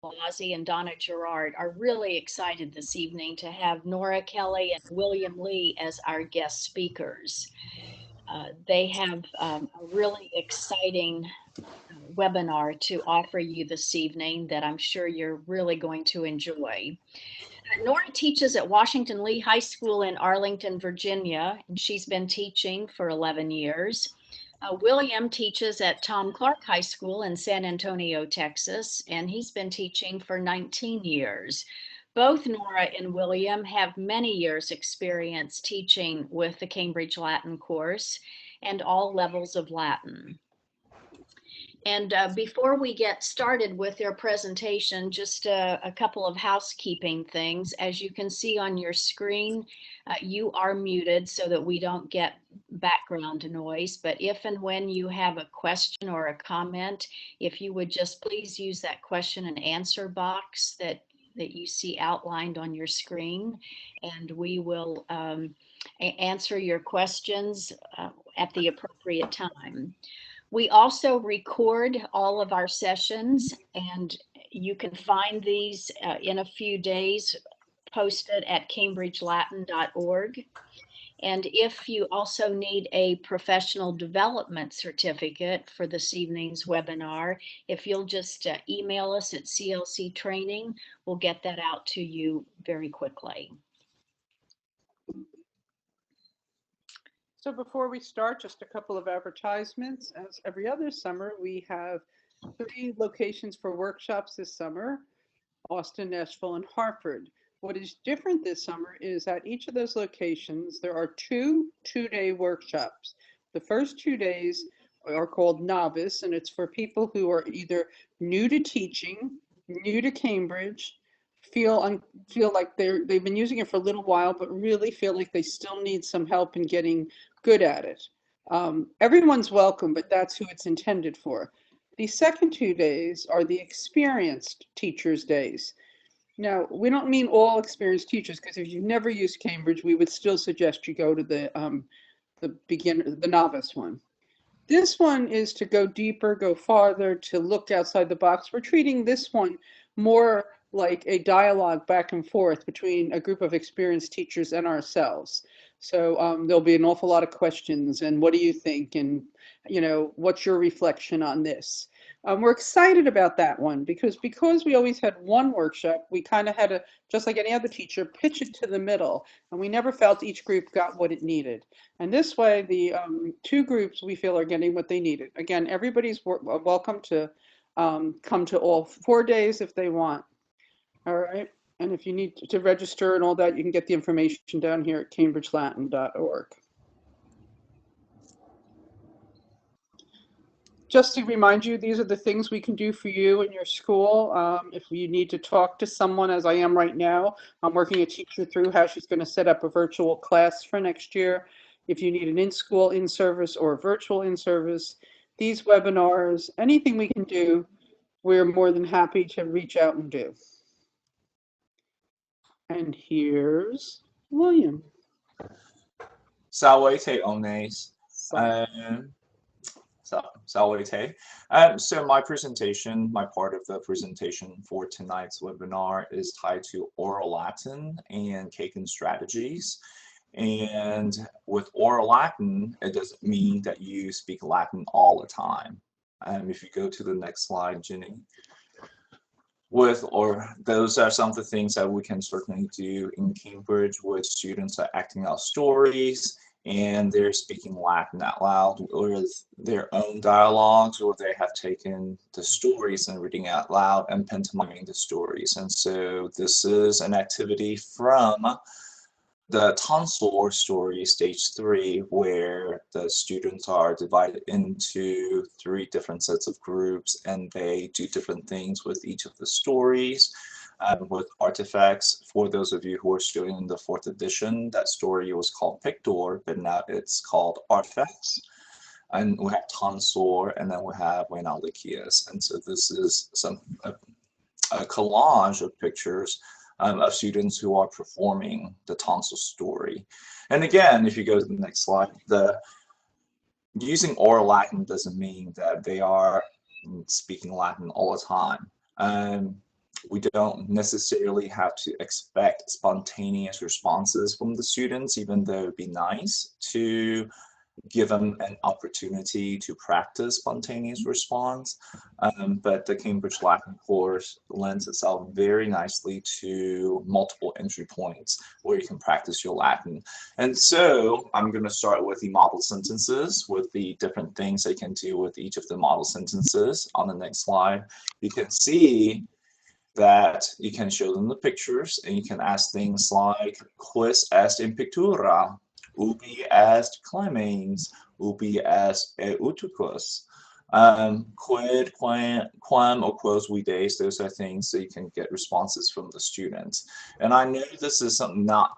Blasi and Donna Gerard are really excited this evening to have Nora Kelly and William Lee as our guest speakers. They have a really exciting webinar to offer you this evening that I'm sure you're really going to enjoy. Nora teaches at Washington Lee High School in Arlington, Virginia, and she's been teaching for 11 years. William teaches at Tom Clark High School in San Antonio, Texas, and he's been teaching for 19 years. Both Nora and William have many years' experience teaching with the Cambridge Latin course and all levels of Latin. And before we get started with their presentation, just a couple of housekeeping things. As you can see on your screen, you are muted so that we don't get background noise. But if and when you have a question or a comment, if you would just please use that question and answer box that you see outlined on your screen, and we will answer your questions at the appropriate time. We also record all of our sessions, and you can find these in a few days posted at cambridgelatin.org. And if you also need a professional development certificate for this evening's webinar, if you'll just email us at CLC Training, we'll get that out to you very quickly. So before we start, just a couple of advertisements. As every other summer, we have 3 locations for workshops this summer: Austin, Nashville, and Hartford. What is different this summer is at each of those locations, there are 2 two-day workshops. The first 2 days are called Novice, and it's for people who are either new to teaching, new to Cambridge, feel like they've been using it for a little while, but really feel like they still need some help in getting good at it. Everyone's welcome, but that's who it's intended for. The second 2 days are the experienced teachers' days. Now, we don't mean all experienced teachers, because if you've never used Cambridge, we would still suggest you go to the novice one. This one is to go deeper, go farther, to look outside the box. We're treating this one more like a dialogue back and forth between a group of experienced teachers and ourselves. So there'll be an awful lot of questions, and what do you think, and what's your reflection on this? We're excited about that one because we always had one workshop, we kind of had to, just like any other teacher, pitch it to the middle, and we never felt each group got what it needed. And this way, the 2 groups we feel are getting what they needed. Again, everybody's welcome to come to all 4 days if they want. All right, and if you need to register and all that, you can get the information down here at cambridgelatin.org. Just to remind you, these are the things we can do for you in your school. If you need to talk to someone, as I am right now, I'm working a teacher through how she's going to set up a virtual class for next year. If you need an in-school in-service or a virtual in-service, these webinars, anything we can do, we're more than happy to reach out and do. And here's William. Salve omnes. So my presentation, my part of the presentation for tonight's webinar is tied to oral Latin and Kagan Strategies. And with oral Latin, it doesn't mean that you speak Latin all the time. If you go to the next slide, Jenny. Those are some of the things that we can certainly do in Cambridge with students are acting out stories and they're speaking Latin out loud with their own dialogues, or they have taken the stories and reading out loud and pantomiming the stories. And so this is an activity from the tonsil story stage 3, where the students are divided into 3 different sets of groups, and they do different things with each of the stories. With artifacts, for those of you who are still in the 4th edition, that story was called Pictor, but now it's called Artifacts. And we have Tonsor, and then we have Wenalikias. And so this is a collage of pictures of students who are performing the tonsil story. And again, if you go to the next slide, using oral Latin doesn't mean that they are speaking Latin all the time. we don't necessarily have to expect spontaneous responses from the students, even though it'd be nice to give them an opportunity to practice spontaneous response. But the Cambridge Latin course lends itself very nicely to multiple entry points where you can practice your Latin. And so I'm going to start with the model sentences, with the different things they can do with each of the model sentences. On the next slide, you can see that you can show them the pictures and you can ask things like, quis est in pictura? Ubi est clemens? Ubi est eutychus? Quid, quam, or quos vides, those are things that you can get responses from the students. And I know this is something not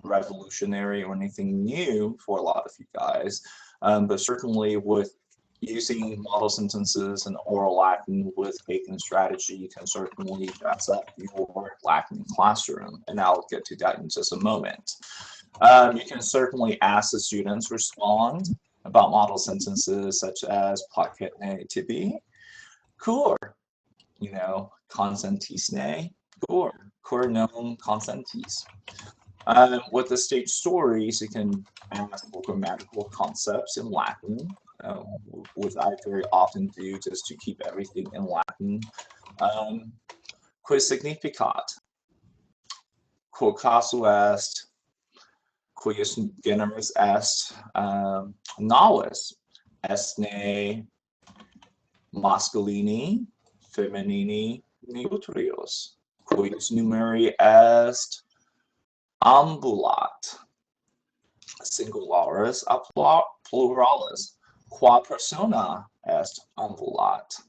revolutionary or anything new for a lot of you guys, but certainly with using model sentences and oral Latin with Kagan Strategy, you can certainly dress up your Latin classroom, and I'll get to that in just a moment. You can certainly ask the students respond about model sentences such as placete tibi, cur, consentisne, cur non consentis. With the stage stories, you can ask for grammatical concepts in Latin, which I very often do just to keep everything in Latin. Quid significat? Quo casu est? Quis generis est? Navis estne masculini, feminini, neutrios. Quis numeri est ambulat? Singularis a pluralis. Qua persona est ambulat?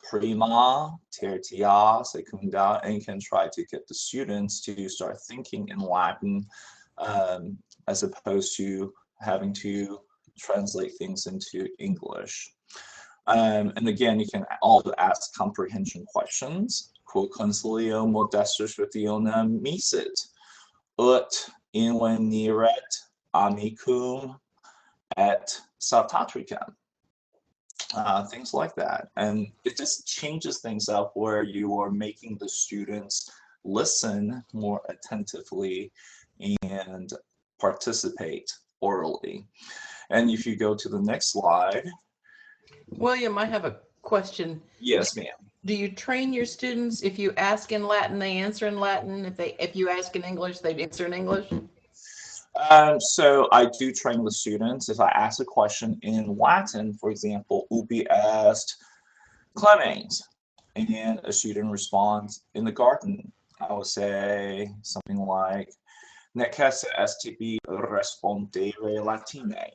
Prima, tertia, secunda, and you can try to get the students to start thinking in Latin as opposed to having to translate things into English. And again, you can also ask comprehension questions. Quo consilio modestus rationem misit, ut inveniret amicum et saltatricam. Things like that. And it just changes things up where you are making the students listen more attentively and participate orally. And if you go to the next slide. William, I have a question. Yes, ma'am. Do you train your students, if you ask in Latin, they answer in Latin? If you ask in English, they answer in English? So I do train the students. If I ask a question in Latin, for example, ubi est clemens, and a student responds in the garden, I will say something like, necesse est tibi respondere latine.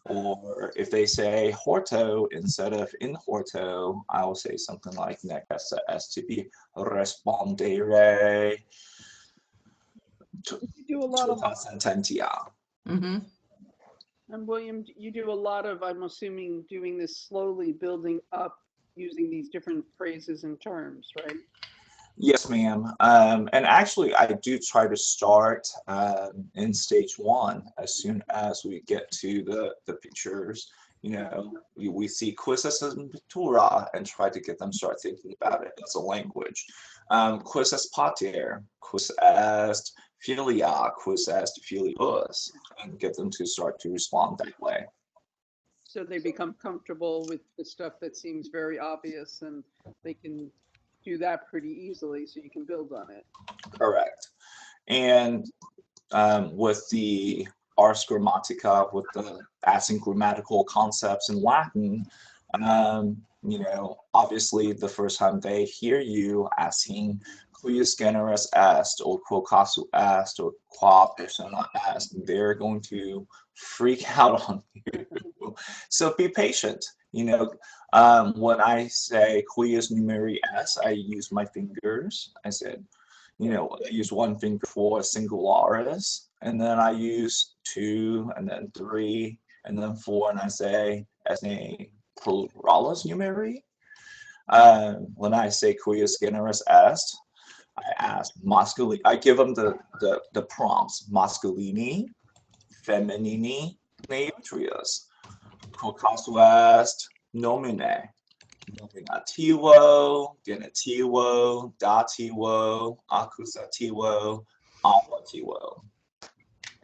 Or if they say horto instead of in horto, I will say something like necesse est tibi respondere You do a lot of, sententia. Mm-hmm. and William, you do a lot of, I'm assuming, doing this slowly, building up, using these different phrases and terms, right? Yes, ma'am. And actually, I do try to start in stage one as soon as we get to the pictures. We see quis est in pictura and try to get them start thinking about it as a language. Quis est pater, quis est filia, quis est filius, and get them to start to respond that way. So they become comfortable with the stuff that seems very obvious, and they can do that pretty easily, so you can build on it. Correct. And with the Ars Grammatica, with the asking grammatical concepts in Latin, obviously the first time they hear you asking quis generis est, or quo casu est, or qua persona est, they're going to freak out on you. So be patient. When I say quis numeri est, I use my fingers. I said, I use one finger for singularis, and then I use 2, and then 3, and then 4, and I say esne pluralis numeri. When I say quis generis est, I ask masculini. I give them the prompts: masculini, feminini, neutrius. Quo casu est nomine, Nominativo, genitivo, dativo, accusativo, ablativo.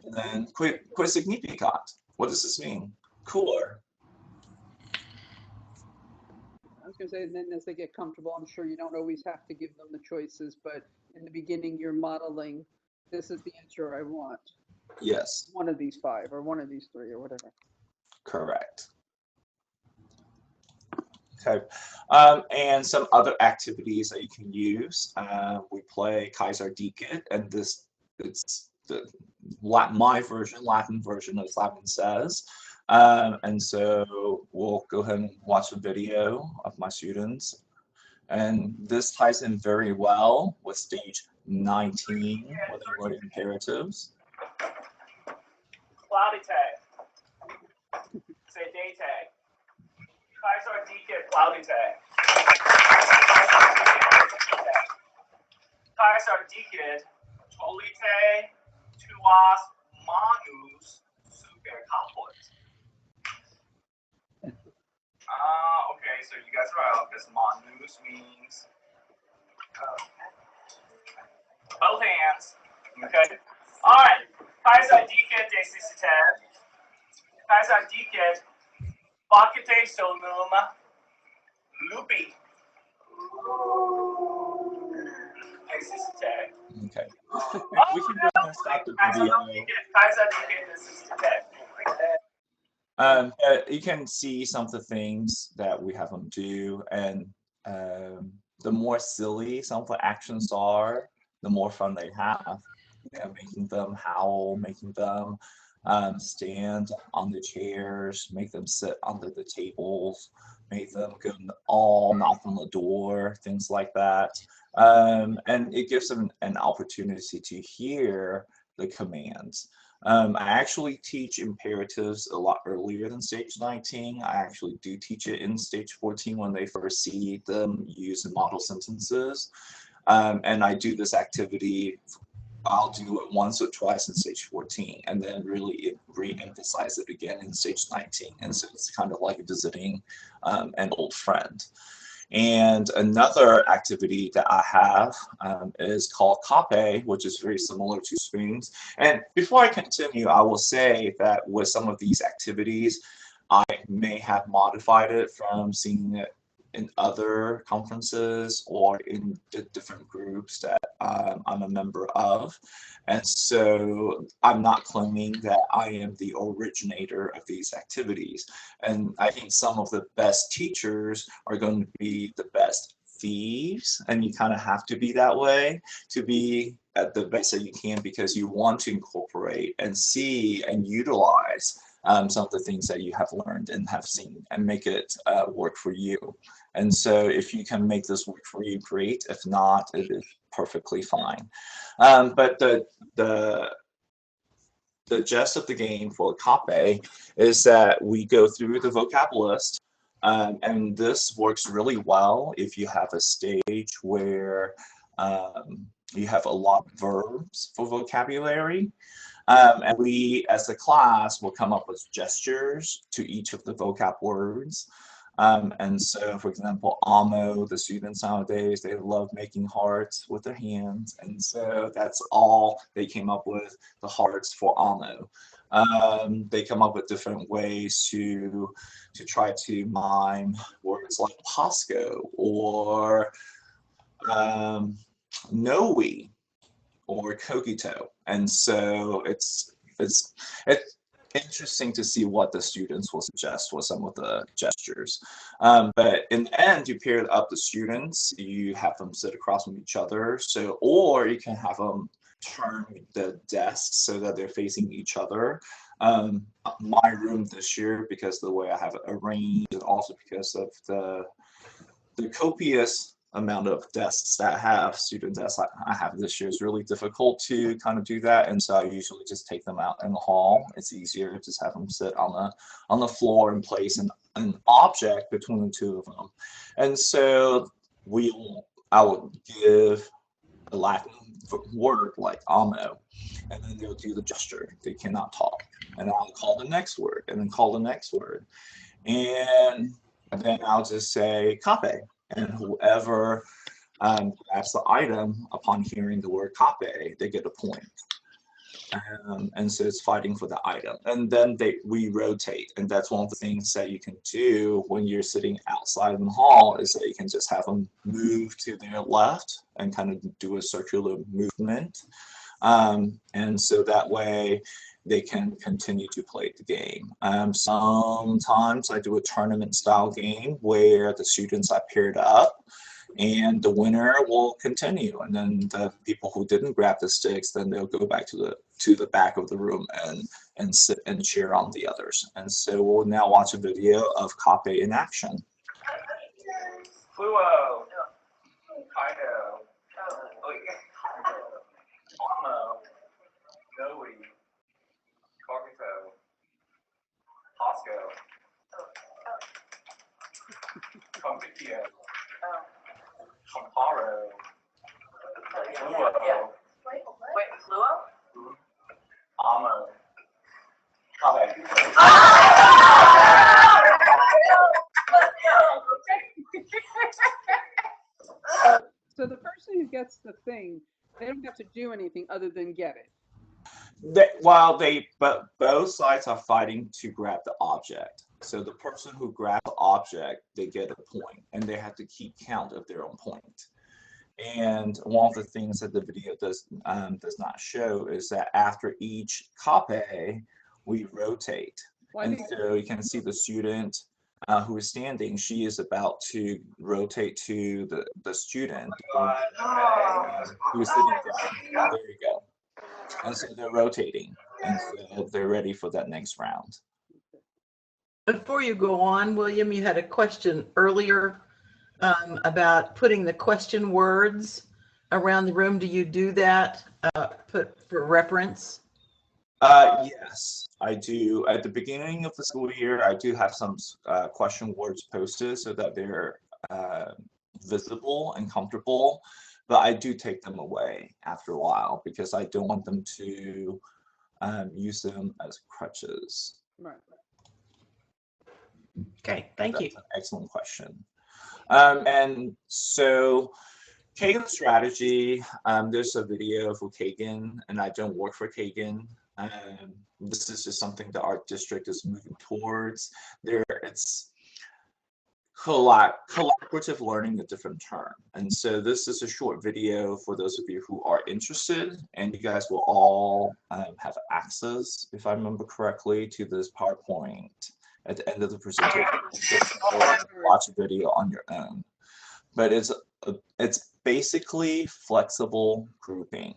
And then quid significat. What does this mean? Cooler. I was going to say, and then as they get comfortable, I'm sure you don't always have to give them the choices, but in the beginning, you're modeling, this is the answer I want. Yes. One of these 5 or one of these 3 or whatever. Correct. Okay. And some other activities that you can use. We play Kaiser Dicet, and it's the Latin version of Latin Says. And so we'll go ahead and watch a video of my students. And this ties in very well with stage 19, where they wrote imperatives. Cloudite. Sedate. Kaiser Dicet Cloudite. Kaiser Dicet Tolite Tuas Manus Super Caput. Okay, so you guys are out because manus means both hands. Okay. All right. Kaiser Dicet desisted. Kaiser Dicet Bacite solum lupi. Desisted. Okay. We can go ahead and stop the video. Kaiser Dicet desisted. You can see some of the things that we have them do, and the more silly some of the actions are, the more fun they have. Making them howl, making them stand on the chairs, make them sit under the tables, make them go all knock on the door, things like that. And it gives them an opportunity to hear the commands. I actually teach imperatives a lot earlier than stage 19. I actually do teach it in stage 14 when they first see them use model sentences. And I do this activity, I'll do it once or twice in stage 14, and then really re-emphasize it again in stage 19. And so it's kind of like visiting an old friend. And another activity that I have is called Kape, which is very similar to spoons. And before I continue, I will say that with some of these activities, I may have modified it from seeing it in other conferences or in the different groups that I'm a member of. And so I'm not claiming that I am the originator of these activities. And I think some of the best teachers are going to be the best thieves, and you kind of have to be that way to be at the best that you can, because you want to incorporate and see and utilize some of the things that you have learned and have seen and make it work for you. And so if you can make this work for you, great. If not, it is perfectly fine. But the gist of the game for Kape is that we go through the vocab list, and this works really well if you have a stage where you have a lot of verbs for vocabulary. And we, as a class, will come up with gestures to each of the vocab words. And so, for example, amo, the students nowadays, they love making hearts with their hands. And so that's all they came up with, the hearts for amo. They come up with different ways to try to mime words like Pasco or Noe or Kogito. And so it's interesting to see what the students will suggest for some of the gestures. But in the end, you pair up the students, you have them sit across from each other. So, or you can have them turn the desks so that they're facing each other. My room this year, because of the way I have it arranged, and also because of the copious amount of desks that I have, student desks I have this year, is really difficult to kind of do that. And so I usually just take them out in the hall. It's easier to just have them sit on the floor and place an object between the two of them. And so I will give a Latin word like amo, and then they'll do the gesture. They cannot talk. And I'll call the next word, and then call the next word. And And then I'll just say cape, and whoever grabs the item upon hearing the word cape, they get a point. And so it's fighting for the item, and then we rotate, and that's one of the things that you can do when you're sitting outside in the hall, is that you can just have them move to their left and kind of do a circular movement, and so that way they can continue to play the game. Sometimes I do a tournament style game where the students are paired up, and the winner will continue, and then the people who didn't grab the sticks, then they'll go back to the back of the room and sit and cheer on the others. And so we'll now watch a video of cape in action. Fluo. Kaido. Amo. Noe. Cogito. Pasco. Compitio. Comparo. Fluo. Wait, fluo? Amo. Cape. So the person who gets the thing, they don't have to do anything other than get it. But both sides are fighting to grab the object. So the person who grabs the object, they get a point, and they have to keep count of their own point. And one of the things that the video does not show is that after each cape, we rotate. And so you can see the student who is standing, she is about to rotate to the student who is sitting down. There you go. And so they're rotating, and so they're ready for that next round. Before you go on, William, you had a question earlier about putting the question words around the room. Do you do that for reference? Yes, I do. At the beginning of the school year, I do have some question words posted so that they're visible and comfortable, but I do take them away after a while because I don't want them to use them as crutches. Right. Okay, thank you. That's an excellent question. And so Kagan Strategy, there's a video for Kagan, and I don't work for Kagan. This is just something that our district is moving towards. It's collaborative learning, a different term. And so this is a short video for those of you who are interested, and you guys will all have access, if I remember correctly, to this PowerPoint at the end of the presentation. Watch a video on your own. But it's basically flexible grouping.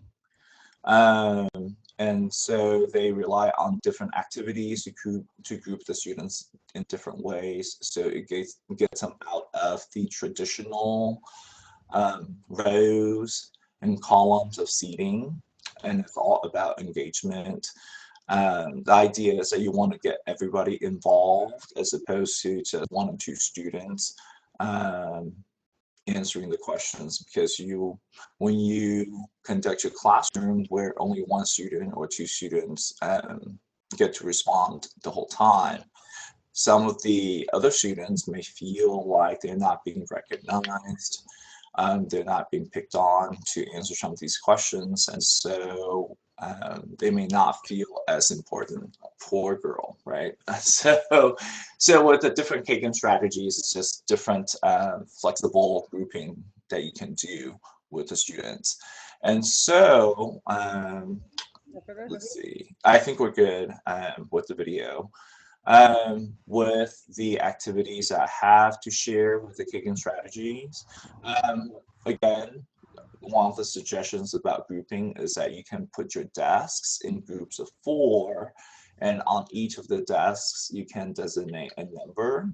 And so they rely on different activities to group the students in different ways. So it gets them out of the traditional rows and columns of seating, and it's all about engagement. The idea is that you want to get everybody involved as opposed to just one or two students answering the questions, because when you conduct your classroom where only one student or two students get to respond the whole time, some of the other students may feel like they're not being recognized, they're not being picked on to answer some of these questions, and so they may not feel as important. Poor girl, right? So with the different Kagan strategies, it's just different flexible grouping that you can do with the students. And so let's see, I think we're good with the video. With the activities I have to share with the Kagan strategies, again, one of the suggestions about grouping is that you can put your desks in groups of 4, and on each of the desks you can designate a number,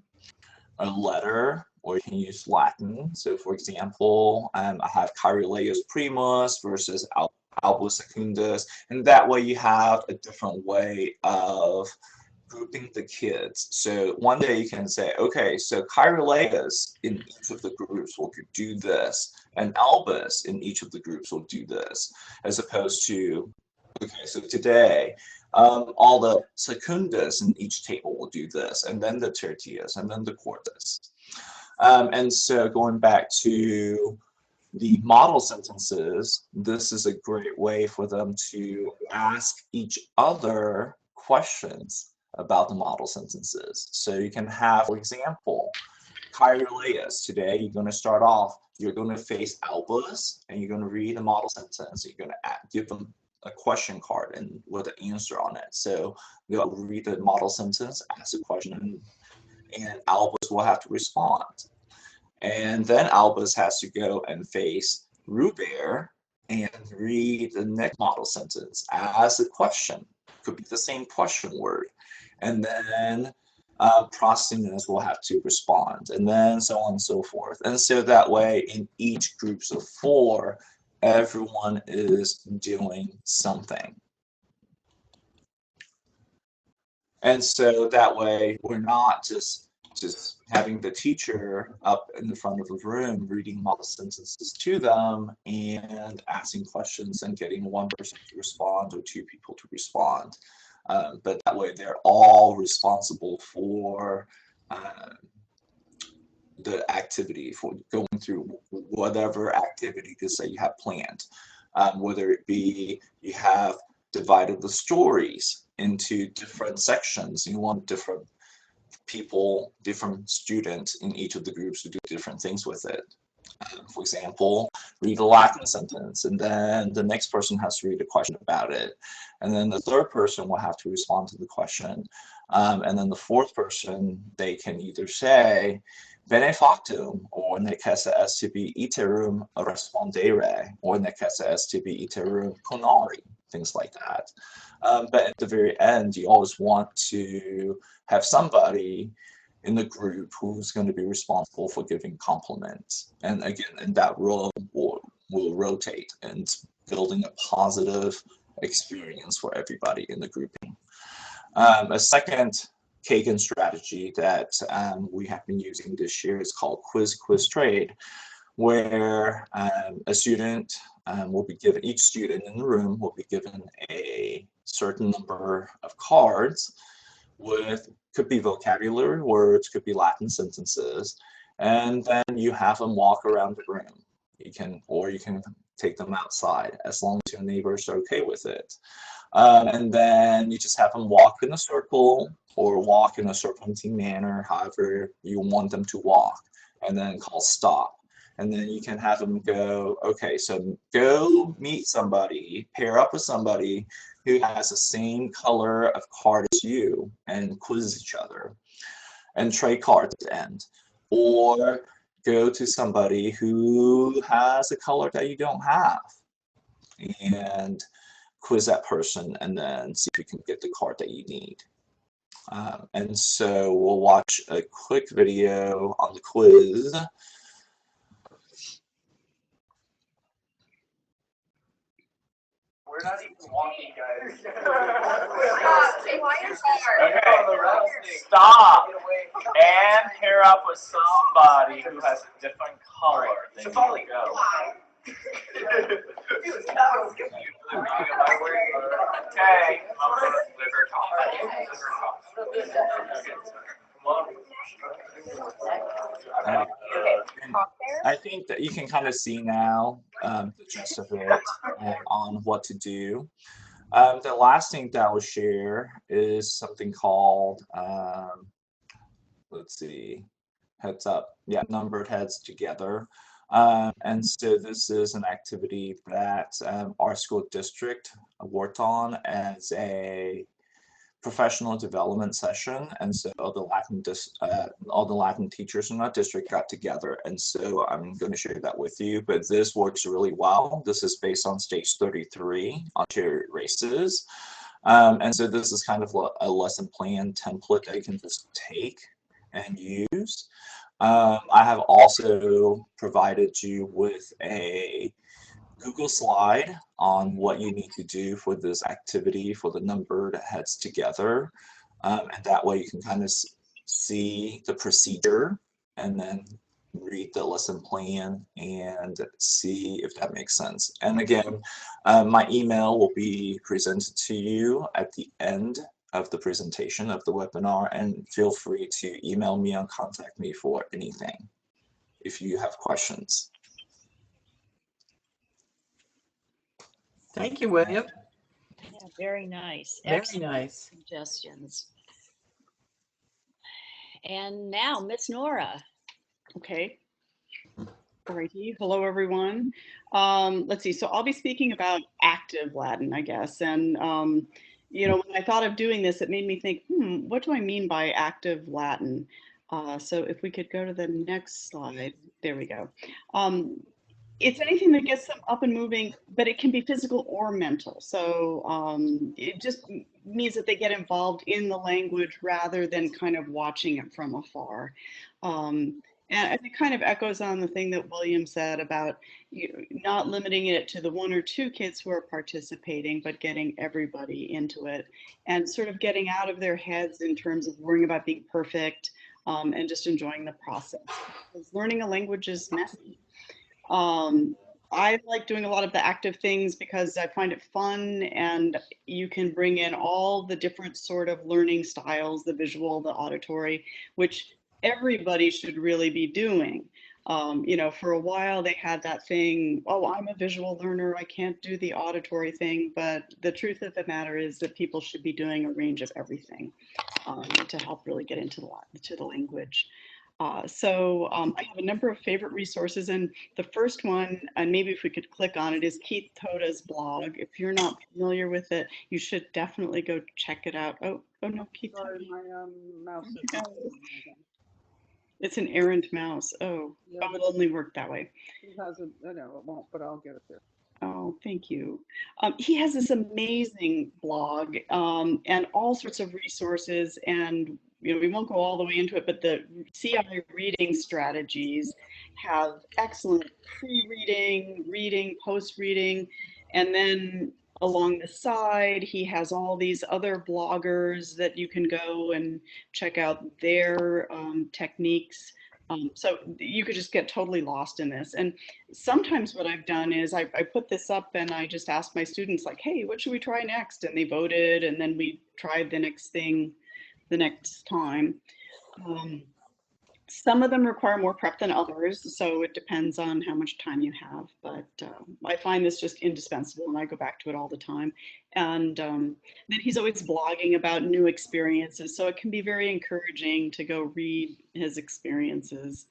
a letter, or you can use Latin. So for example, I have Caruleus primus versus Albus secundus, and that way you have a different way of grouping the kids. So one day you can say, okay, so Caruleus in each of the groups will do this, and Albus in each of the groups will do this, as opposed to, okay, so today all the secundus in each table will do this, and then the tertius, and then the quartus. And so going back to the model sentences, this is a great way for them to ask each other questions about the model sentences. So you can have, for example, Kyrieleus, today you're going to start off, you're going to face Albus, and you're going to read the model sentence. You're going to give them a question card and with an answer on it. So they'll read the model sentence, ask a question, and Albus will have to respond. And then Albus has to go and face Ruber and read the next model sentence as a question. Could be the same question word. And then Prostinus will have to respond, and then so on and so forth. And so that way, in each groups of 4, everyone is doing something. And so that way, we're not just having the teacher up in the front of the room reading model sentences to them and asking questions and getting one person to respond or 2 people to respond. But that way they're all responsible for the activity, for going through whatever activity that you have planned. Whether it be you have divided the stories into different sections, you want different people, different students in each of the groups to do different things with it. For example, read a Latin sentence, and then the next person has to read a question about it. And then the third person will have to respond to the question. And then the fourth person, they can either say, bene factum, or necesse est tibi iterum respondere, or necesse est tibi iterum conari, things like that. But at the very end, you always want to have somebody in the group who's going to be responsible for giving compliments. And again, and that role will rotate and building a positive experience for everybody in the grouping. A second Kagan strategy that we have been using this year is called quiz trade, where a student will be given, each student in the room will be given a certain number of cards with, could be vocabulary words, could be Latin sentences, and then you have them walk around the room. You can take them outside as long as your neighbors are okay with it. And then you just have them walk in a circle or walk in a serpentine manner, however you want them to walk, and then call stop. And then you can have them go, okay, so go meet somebody, pair up with somebody who has the same color of card as you and quiz each other and trade cards at the end. Or go to somebody who has a color that you don't have and quiz that person and then see if you can get the card that you need. And so we'll watch a quick video on the quiz. We're not even walking, guys. Okay, Stop. And pair up with somebody who has a different color than you go. Okay. I think that you can kind of see now the gist of it on what to do. The last thing that I will share is something called, let's see, heads up. Yeah, numbered heads together. And so this is an activity that our school district worked on as a professional development session, and so all the Latin teachers in our district got together, and so I'm going to share that with you. But this works really well. This is based on stage 33 on chariot races, and so this is kind of a lesson plan template that you can just take and use. I have also provided you with a Google slide on what you need to do for this activity for the numbered heads together. And that way you can kind of see the procedure and then read the lesson plan and see if that makes sense. And again, my email will be presented to you at the end of the presentation of the webinar, and feel free to email me and contact me for anything. if you have questions. Thank you, William. Yeah, very nice. Very Excellent nice. suggestions. And now, Miss Nora. Okay. Alrighty. Hello, everyone. Let's see. So I'll be speaking about active Latin, I guess. And, you know, when I thought of doing this, it made me think, what do I mean by active Latin? So if we could go to the next slide. There we go. It's anything that gets them up and moving, but it can be physical or mental. So it just means that they get involved in the language rather than kind of watching it from afar. And it kind of echoes on the thing that William said about not limiting it to the 1 or 2 kids who are participating, but getting everybody into it and sort of getting out of their heads in terms of worrying about being perfect and just enjoying the process. Because learning a language is messy. I like doing a lot of the active things because I find it fun, and you can bring in all the different sort of learning styles, the visual, the auditory, which everybody should really be doing. You know, for a while they had that thing, oh, I'm a visual learner, I can't do the auditory thing, but the truth of the matter is that people should be doing a range of everything to help really get into the language. So I have a number of favorite resources, and the first one, and maybe if we could click on it, is Keith Toda's blog. If you're not familiar with it, you should definitely go check it out. Oh no, Keith. Sorry, my mouse is It's an errant mouse. Oh, Yeah. it only worked that way. He hasn't, I know it won't, but I'll get it there. Oh, thank you. He has this amazing blog and all sorts of resources, and you know, we won't go all the way into it, but the CI reading strategies have excellent pre-reading, reading, post-reading, and then along the side, he has all these other bloggers that you can go and check out their techniques. So you could just get totally lost in this. And sometimes what I've done is I put this up and I just asked my students, like, hey, what should we try next? And they voted, and then we tried the next thing the next time. Some of them require more prep than others, so it depends on how much time you have. But I find this just indispensable, and I go back to it all the time. And then he's always blogging about new experiences, so it can be very encouraging to go read his experiences.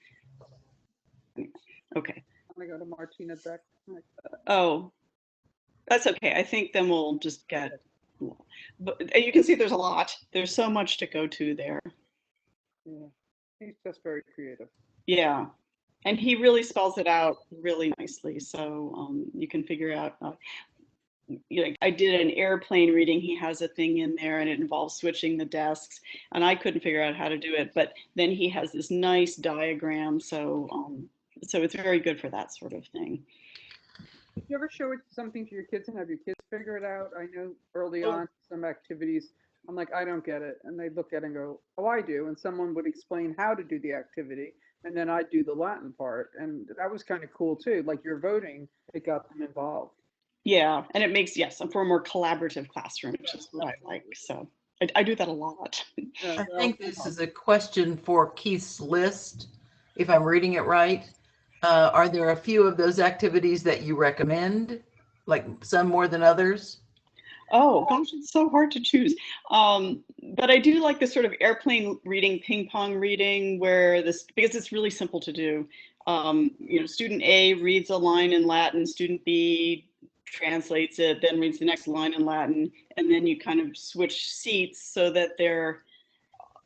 Okay. I'm gonna go to Martina Beck. Oh, that's okay. I think then we'll just get. But you can see there's a lot. There's so much to go to there. Yeah, he's just very creative. Yeah, and he really spells it out really nicely, so you can figure out. You know, I did an airplane reading. He has a thing in there, and it involves switching the desks, and I couldn't figure out how to do it. But then he has this nice diagram, so so it's very good for that sort of thing. Did you ever show it something to your kids and have your kids figure it out? I know early on some activities, I'm like, I don't get it. And they look at it and go, oh, I do. And someone would explain how to do the activity. And then I'd do the Latin part. And that was kind of cool too. Like your voting, it got them involved. Yeah, and it makes, yes, for a more collaborative classroom, which is what I like. So I do that a lot. I think this is a question for Keith's list, if I'm reading it right. Are there a few of those activities that you recommend, like some more than others? Oh gosh, it's so hard to choose. But I do like this sort of airplane reading, ping pong reading, where this, because it's really simple to do. You know, student A reads a line in Latin, student B translates it, then reads the next line in Latin, and then you kind of switch seats so that they're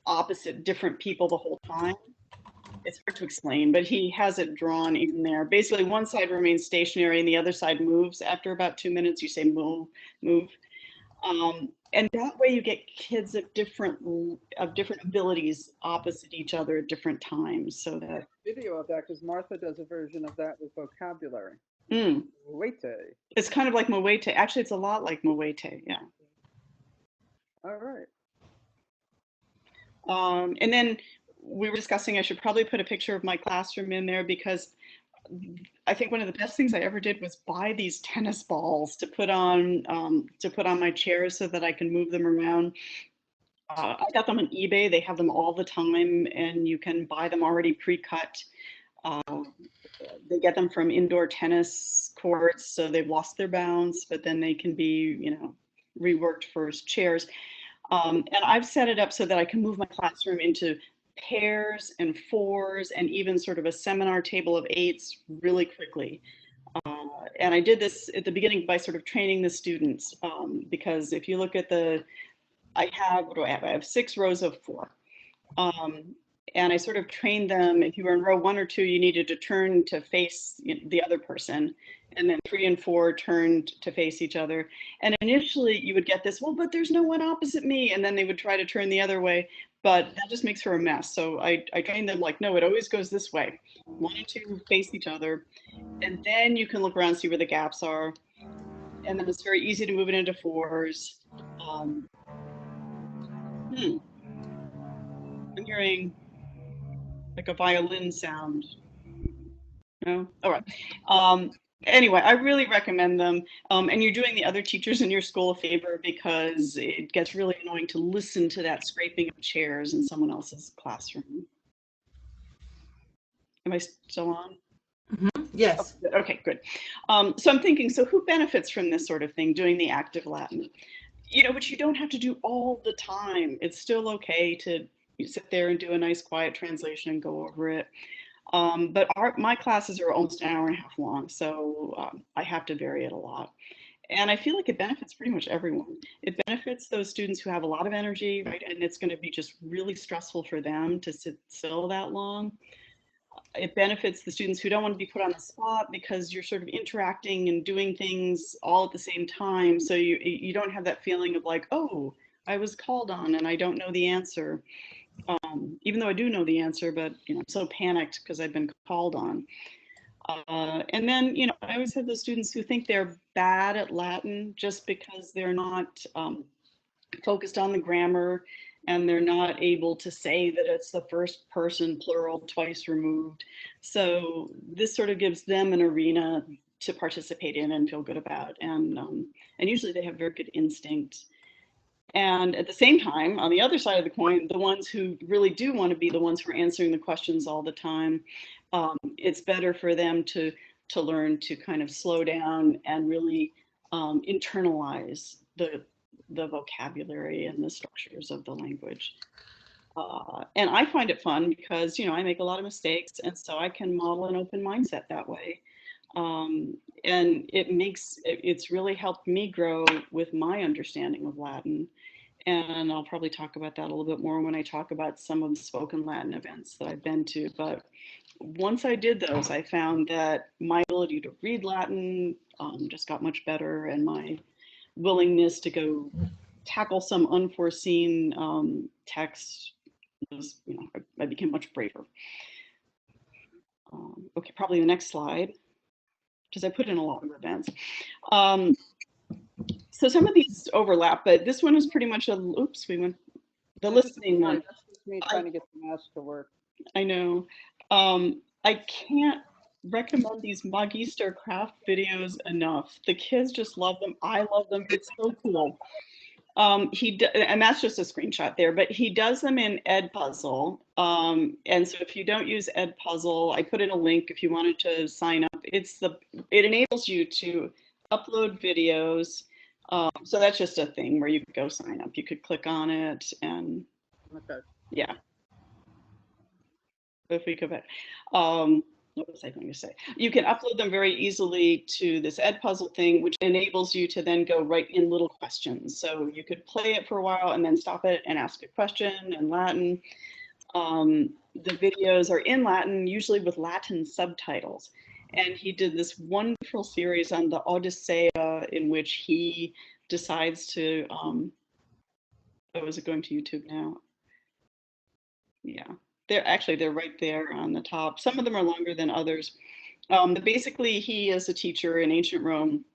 opposite different people the whole time. It's hard to explain, but he has it drawn in there. Basically, one side remains stationary and the other side moves. After about 2 minutes, you say move, move. And that way you get kids of different abilities opposite each other at different times. So that Video of that, because Martha does a version of that with vocabulary. Wait. It's kind of like Moete. Actually, it's a lot like Moete, yeah. All right. And then we were discussing I should probably put a picture of my classroom in there, because I think one of the best things I ever did was buy these tennis balls to put on my chairs so that I can move them around. I got them on eBay. They have them all the time, and you can buy them already pre-cut. They get them from indoor tennis courts, so they've lost their bounce, but then they can be, reworked for chairs. And I've set it up so that I can move my classroom into pairs and fours and even sort of a seminar table of 8s really quickly. And I did this at the beginning by sort of training the students, because if you look at I have, what do I have? I have 6 rows of 4. And I sort of trained them, if you were in row 1 or 2, you needed to turn to face the other person. And then 3 and 4 turned to face each other. And initially you would get this, well, but there's no one opposite me. And then they would try to turn the other way, but that just makes for a mess. So I trained them like, no, it always goes this way. 1 and 2 face each other. And then you can look around, see where the gaps are. And then it's very easy to move it into 4s. I'm hearing like a violin sound. No? All right. Anyway, I really recommend them. And you're doing the other teachers in your school a favor, because it gets really annoying to listen to that scraping of chairs in someone else's classroom. Am I still on? Yes. Oh, okay, good. So I'm thinking, so who benefits from this sort of thing, doing the active Latin? Which you don't have to do all the time. It's still okay to sit there and do a nice quiet translation and go over it. But my classes are almost an hour and a half long, so I have to vary it a lot. And I feel like it benefits pretty much everyone. It benefits those students who have a lot of energy, right? And it's going to be just really stressful for them to sit still that long. It benefits the students who don't want to be put on the spot, because you're sort of interacting and doing things all at the same time. So you don't have that feeling of like, oh, I was called on and I don't know the answer. Even though I do know the answer, but I'm so panicked because I've been called on. And then, I always have those students who think they're bad at Latin just because they're not focused on the grammar, and they're not able to say that it's the first person plural twice removed. So this sort of gives them an arena to participate in and feel good about. And usually they have very good instinct. And at the same time, on the other side of the coin, the ones who really do want to be the ones who are answering the questions all the time, it's better for them to learn to kind of slow down and really internalize the vocabulary and the structures of the language. And I find it fun because, I make a lot of mistakes, and so I can model an open mindset that way. And it's really helped me grow with my understanding of Latin. And I'll probably talk about that a little bit more when I talk about some of the spoken Latin events that I've been to. But once I did those, I found that my ability to read Latin just got much better, and my willingness to go tackle some unforeseen text was, I became much braver. Okay, probably the next slide, because I put in a lot of events. So some of these overlap, but this one is pretty much the listening one. That's just me trying to get the mouse to work. I know. I can't recommend these Magister craft videos enough. The kids just love them. I love them. It's so cool. And that's just a screenshot there, but he does them in Edpuzzle. And so if you don't use Edpuzzle, I put in a link if you wanted to sign up. It enables you to upload videos. So that's just a thing where you could go sign up. You could click on it and yeah. If we go back. What was I going to say? You can upload them very easily to this Edpuzzle thing, which enables you to then go write in little questions. So you could play it for a while and then stop it and ask a question in Latin. The videos are in Latin, usually with Latin subtitles. And he did this wonderful series on the Odyssea, in which he decides to, is it going to YouTube now? Yeah. They're right there on the top. Some of them are longer than others. But basically, he, as a teacher in ancient Rome,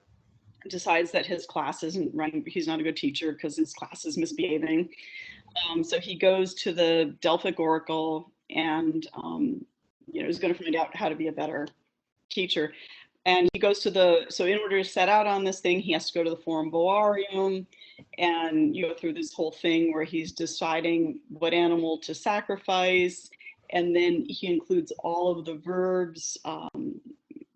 decides that his class isn't running. He's not a good teacher because his class is misbehaving. So he goes to the Delphic Oracle and, is going to find out how to be a better teacher. And he goes to so in order to set out on this thing, he has to go to the Forum Boarium, and you go through this whole thing where he's deciding what animal to sacrifice, And then he includes all of the verbs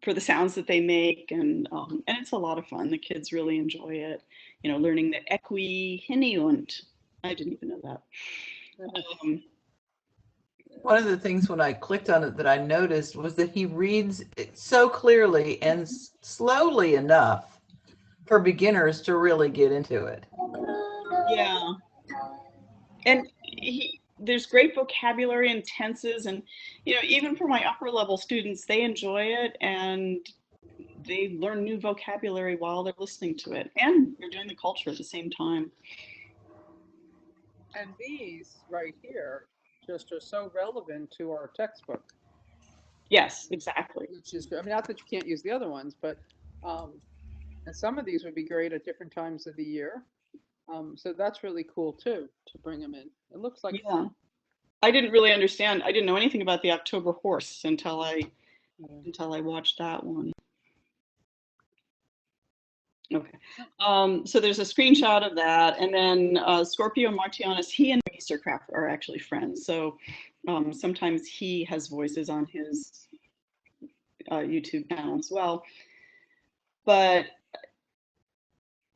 for the sounds that they make, and it's a lot of fun. The kids really enjoy it. You know, learning the equi, hini, und. I didn't even know that. One of the things when I clicked on it that I noticed was that he reads it so clearly and slowly enough for beginners to really get into it. Yeah. And there's great vocabulary and tenses, and you know, even for my upper level students, they enjoy it and they learn new vocabulary while they're listening to it, and you're doing the culture at the same time. And these right here just are so relevant to our textbook. Yes, exactly. Which is, I mean, not that you can't use the other ones, but and some of these would be great at different times of the year. So that's really cool too, to bring them in. It looks like Yeah. I didn't really understand. I didn't know anything about the October horse until I watched that one. Okay. So there's a screenshot of that, and then Scorpio Martianus, he and Mastercraft are actually friends. So sometimes he has voices on his YouTube channel as well. But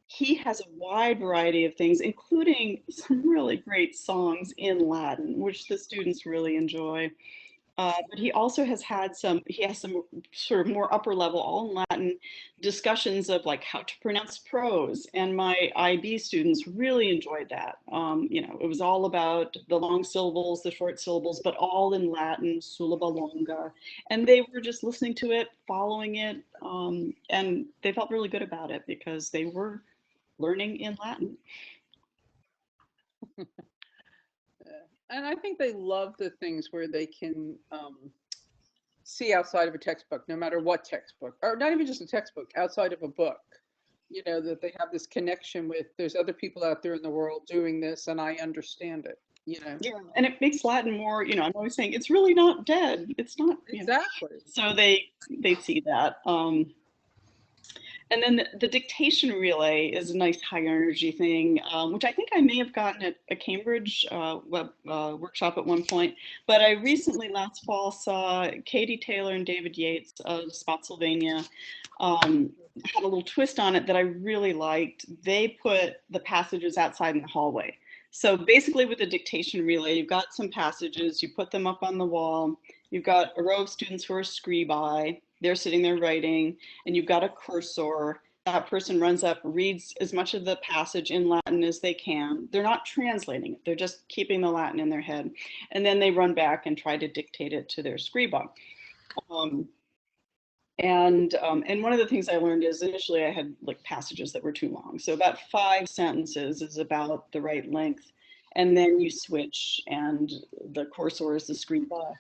he has a wide variety of things, including some really great songs in Latin, which the students really enjoy. But he also has some sort of more upper level, all in Latin, discussions of like how to pronounce prose. And my IB students really enjoyed that. You know, it was all about the long syllables, the short syllables, but all in Latin, syllaba longa. And they were just listening to it, following it, and they felt really good about it because they were learning in Latin. and I think they love the things where they can see outside of a textbook, no matter what textbook, or not even just a textbook, outside of a book. You know, that they have this connection with, there's other people out there in the world doing this, and I understand it, you know. Yeah, and it makes Latin more, you know, I'm always saying it's really not dead. It's not, Exactly. know. So they see that. And then the dictation relay is a nice high energy thing, which I think I may have gotten at a Cambridge web workshop at one point. But I recently, last fall, saw Katie Taylor and David Yates of Spotsylvania had a little twist on it that I really liked. They put the passages outside in the hallway. So basically with the dictation relay, you've got some passages, you put them up on the wall, you've got a row of students who are scribi, they're sitting there writing, and you've got a cursor. That person runs up, reads as much of the passage in Latin as they can. They're not translating it, they're just keeping the Latin in their head. And then they run back and try to dictate it to their scriba. And one of the things I learned is initially I had like passages that were too long. So about 5 sentences is about the right length. And then you switch and the cursor is the scriba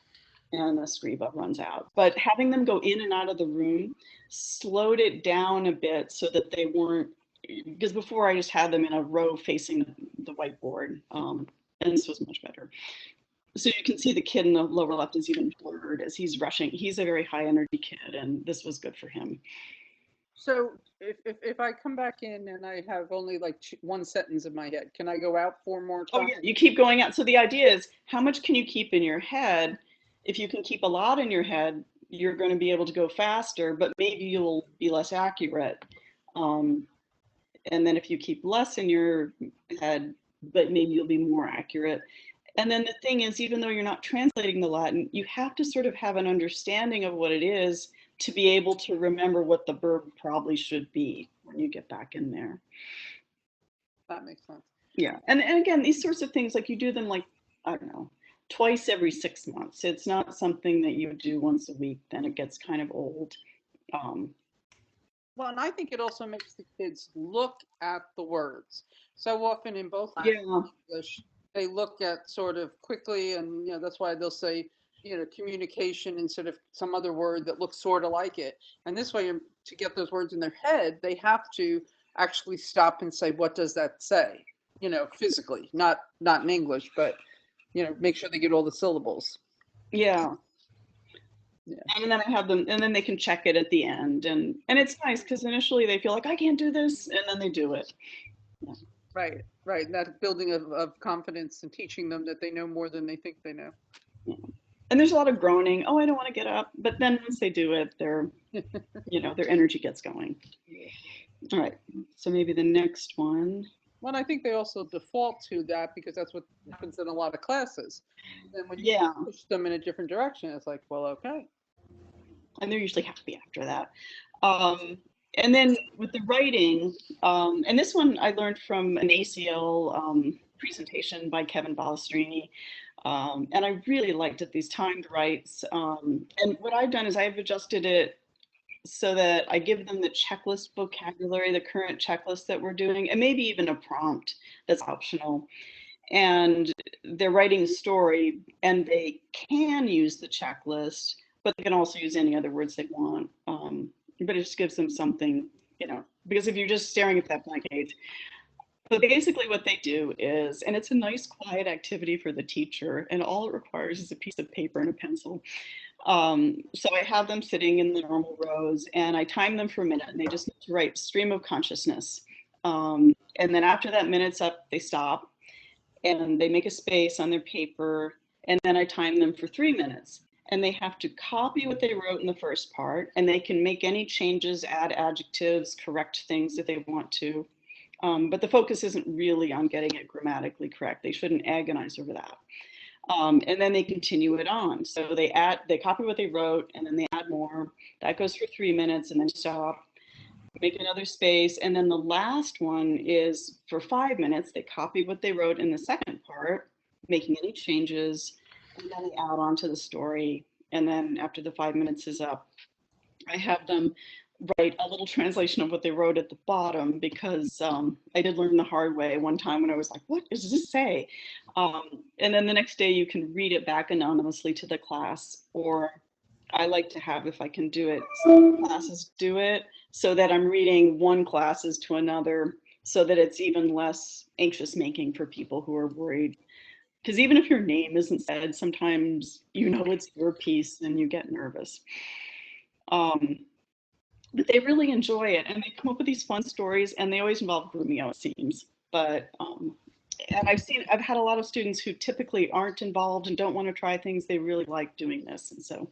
and the scriba runs out. But having them go in and out of the room slowed it down a bit so that they weren't, because before I just had them in a row facing the whiteboard, and this was much better. So you can see the kid in the lower left is even blurred as he's rushing. He's a very high energy kid, and this was good for him. So if I come back in and I have only like one sentence in my head, can I go out 4 more times? Oh yeah, you keep going out. So the idea is, how much can you keep in your head? If you can keep a lot in your head, you're going to be able to go faster, but maybe you'll be less accurate. And then if you keep less in your head, but maybe you'll be more accurate. And then the thing is, even though you're not translating the Latin, you have to sort of have an understanding of what it is to be able to remember what the verb probably should be when you get back in there. That makes sense. Yeah, and again, these sorts of things, like you do them like, I don't know, twice every 6 months. It's not something that you would do once a week, then it gets kind of old. Well, and I think it also makes the kids look at the words. So often in both Latin and English, they look at sort of quickly, and you know, that's why they'll say, you know, communication instead of some other word that looks sort of like it. And this way, to get those words in their head, they have to actually stop and say, what does that say? You know, physically, not in English, but you know, make sure they get all the syllables. Yeah. And then I have them, and then they can check it at the end, and it's nice because initially they feel like I can't do this, and then they do it. Yeah. Right. That building of confidence and teaching them that they know more than they think they know. Yeah. And there's a lot of groaning. Oh, I don't want to get up. But then once they do it, their energy gets going. All right. So maybe the next one. Well, I think they also default to that because that's what happens in a lot of classes. And when you Yeah. push them in a different direction, it's like, well, okay. And they're usually happy after that. And then with the writing, and this one I learned from an ACL presentation by Kevin Balestrini. And I really liked it, these timed writes. And what I've done is I've adjusted it so that I give them the checklist vocabulary, the current checklist that we're doing, and maybe even a prompt that's optional. And they're writing a story, and they can use the checklist, but they can also use any other words they want. But it just gives them something, because if you're just staring at that blank page. But basically what they do is, and it's a nice quiet activity for the teacher, and all it requires is a piece of paper and a pencil. So I have them sitting in the normal rows, and I time them for a minute, and they just need to write stream of consciousness. And then after that minute's up, they stop, and they make a space on their paper, and then I time them for 3 minutes. And they have to copy what they wrote in the first part, and they can make any changes, add adjectives, correct things if they want to. But the focus isn't really on getting it grammatically correct. They shouldn't agonize over that. And then they continue it on. So they copy what they wrote, and then they add more. That goes for 3 minutes, and then stop, make another space. And then the last one is for 5 minutes. They copy what they wrote in the second part, making any changes, and then they add on to the story. And then after the 5 minutes is up, I have them write a little translation of what they wrote at the bottom, because I did learn the hard way one time when I was like, what does this say? And then the next day you can read it back anonymously to the class, or I like to have, if I can do it, some classes do it so that I'm reading one classes to another, so that it's even less anxious making for people who are worried. Because even if your name isn't said, sometimes it's your piece and you get nervous. But they really enjoy it, and they come up with these fun stories, and they always involve Grumio, it seems. But and I've had a lot of students who typically aren't involved and don't want to try things. They really like doing this, and so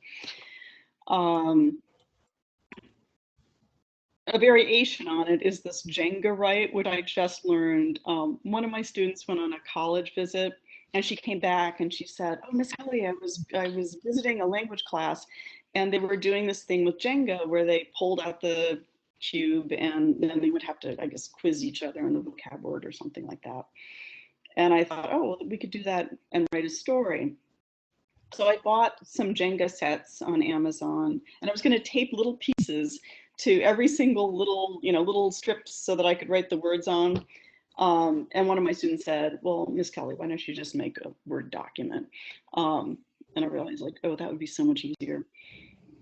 a variation on it is this Jenga write, which I just learned. One of my students went on a college visit, and she came back and she said, "Oh, Miss Kelly, I was visiting a language class, and they were doing this thing with Jenga where they pulled out the cube, and then they would have to, I guess, quiz each other on the vocab word or something like that." And I thought, oh, well, we could do that and write a story. So I bought some Jenga sets on Amazon, and I was going to tape little pieces to every single little strips so that I could write the words on. And one of my students said, "Well, Miss Kelly, why don't you just make a Word document?" And I realized, like, oh, that would be so much easier.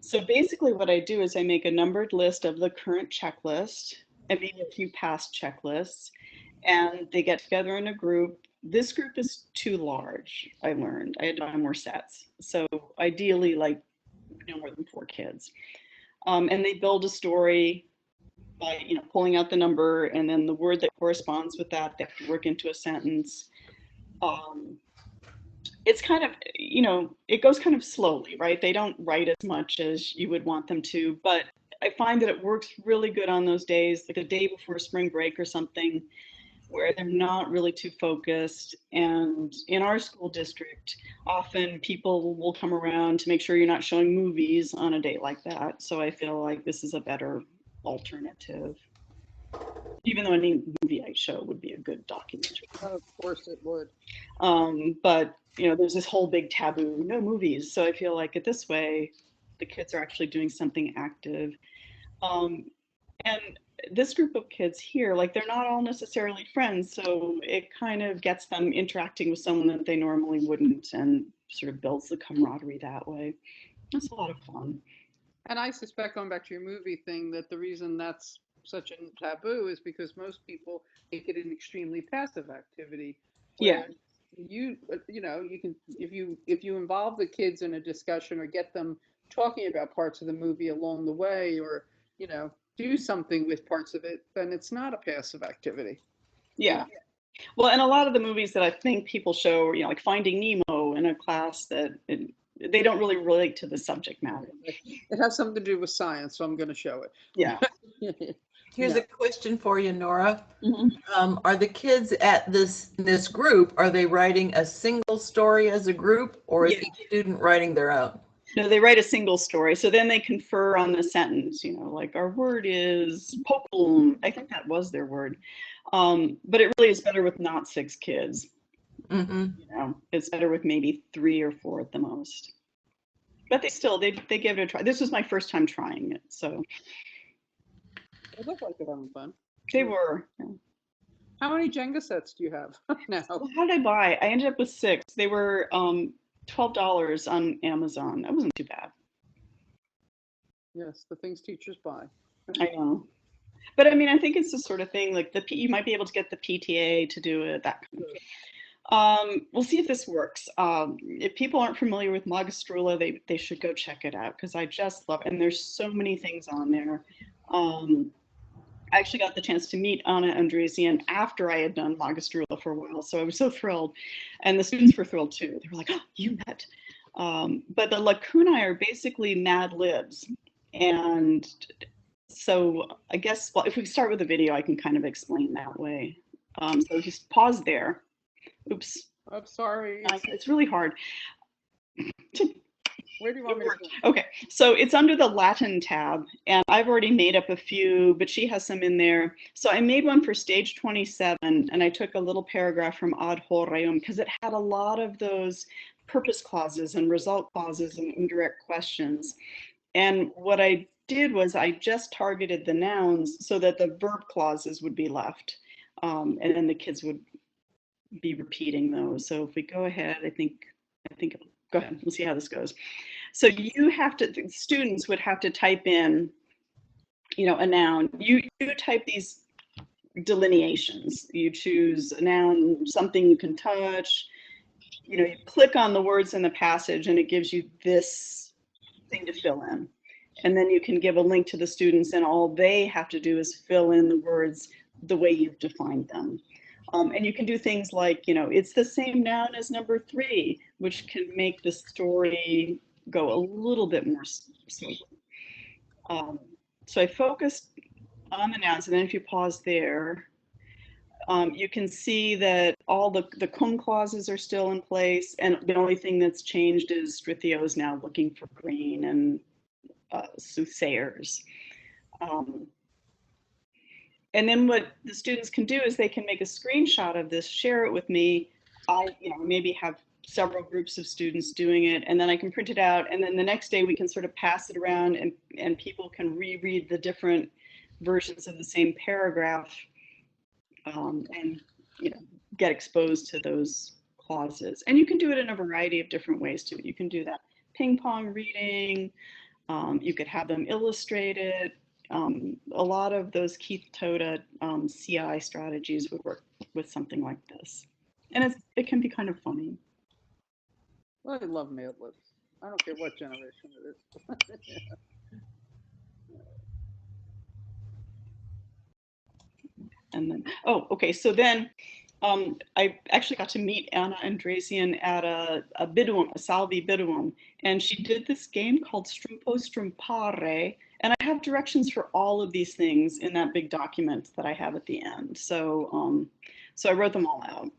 So basically what I do is I make a numbered list of the current checklist and maybe a few past checklists, and they get together in a group. This group is too large, I learned. I had to buy more sets. So ideally, like, no more than 4 kids. And they build a story by pulling out the number, and then the word that corresponds with that, they have to work into a sentence. It's kind of, it goes kind of slowly, right? They don't write as much as you would want them to, but I find that it works really good on those days, like a day before spring break or something, where they're not really too focused. And in our school district, often people will come around to make sure you're not showing movies on a day like that. So I feel like this is a better alternative, even though any movie I show would be a good documentary. Of course it would. But there's this whole big taboo, no movies. So I feel like this way, the kids are actually doing something active. And this group of kids here, like, they're not all necessarily friends, so it kind of gets them interacting with someone that they normally wouldn't, and sort of builds the camaraderie that way. That's a lot of fun. And I suspect, going back to your movie thing, that the reason that's such a taboo is because most people make it an extremely passive activity. Yeah. You can, if you involve the kids in a discussion or get them talking about parts of the movie along the way, or do something with parts of it, then it's not a passive activity. Yeah. Well, and a lot of the movies that I think people show, like Finding Nemo in a class that they don't really relate to the subject matter. It has something to do with science, so I'm going to show it. Yeah. Here's a question for you, Nora. Mhm. Are the kids at this group, are they writing a single story as a group, or is Yeah. each student writing their own? No, they write a single story. So then they confer on the sentence, you know, like our word is pokum. I think that was their word. But it really is better with not 6 kids. Mm-hmm. You know, it's better with maybe 3 or 4 at the most. But they gave it a try. This was my first time trying it, so It looked like they're having fun. they were. Yeah. How many Jenga sets do you have now? Well, how did I buy? I ended up with 6. They were $12 on Amazon. That wasn't too bad. Yes, the things teachers buy. I know. But I mean, I think it's the sort of thing like you might be able to get the PTA to do it, that kind of thing. We'll see if this works. If people aren't familiar with Stroller, they should go check it out because I just love it. And there's so many things on there. I actually got the chance to meet Anna Andresian after I had done Magistrula for a while, so I was so thrilled. And the students were thrilled too. They were like, oh, you met. But the lacunae are basically mad libs. And so I guess, well, if we start with the video, I can kind of explain that way. So just pause there. Oops. I'm sorry. It's really hard. Where do you want me to go? Okay, so it's under the Latin tab, and I've already made up a few, but she has some in there. So I made one for stage 27, and I took a little paragraph from ad horeum because it had a lot of those purpose clauses and result clauses and indirect questions. And what I did was I just targeted the nouns so that the verb clauses would be left, and then the kids would be repeating those. So if we go ahead, I think, go ahead, we'll see how this goes. So you have to, the students would have to type in, you know, a noun. You type these delineations. You choose a noun, something you can touch. You know, you click on the words in the passage and it gives you this thing to fill in. And then you can give a link to the students and all they have to do is fill in the words the way you've defined them. And you can do things like, you know, it's the same noun as number 3, which can make the story go a little bit more smoothly. So I focused on the nouns, and then if you pause there, you can see that all the cum clauses are still in place, and the only thing that's changed is Strithio is now looking for green and soothsayers. And then what the students can do is they can make a screenshot of this, share it with me. I, you know, maybe have several groups of students doing it, and then I can print it out. And then the next day we can sort of pass it around, and people can reread the different versions of the same paragraph, and you know, get exposed to those clauses. And you can do it in a variety of different ways too. You can do that ping pong reading. You could have them illustrated. A lot of those Keith Toda CI strategies would work with something like this. And it can be kind of funny. Well, I love Mad Libs. I don't care what generation it is. And then, oh, okay, so then I actually got to meet Anna Andresian at a biduum, a salvi biduum, and she did this game called Strumpo Strumpare, and I have directions for all of these things in that big document that I have at the end. So, so I wrote them all out.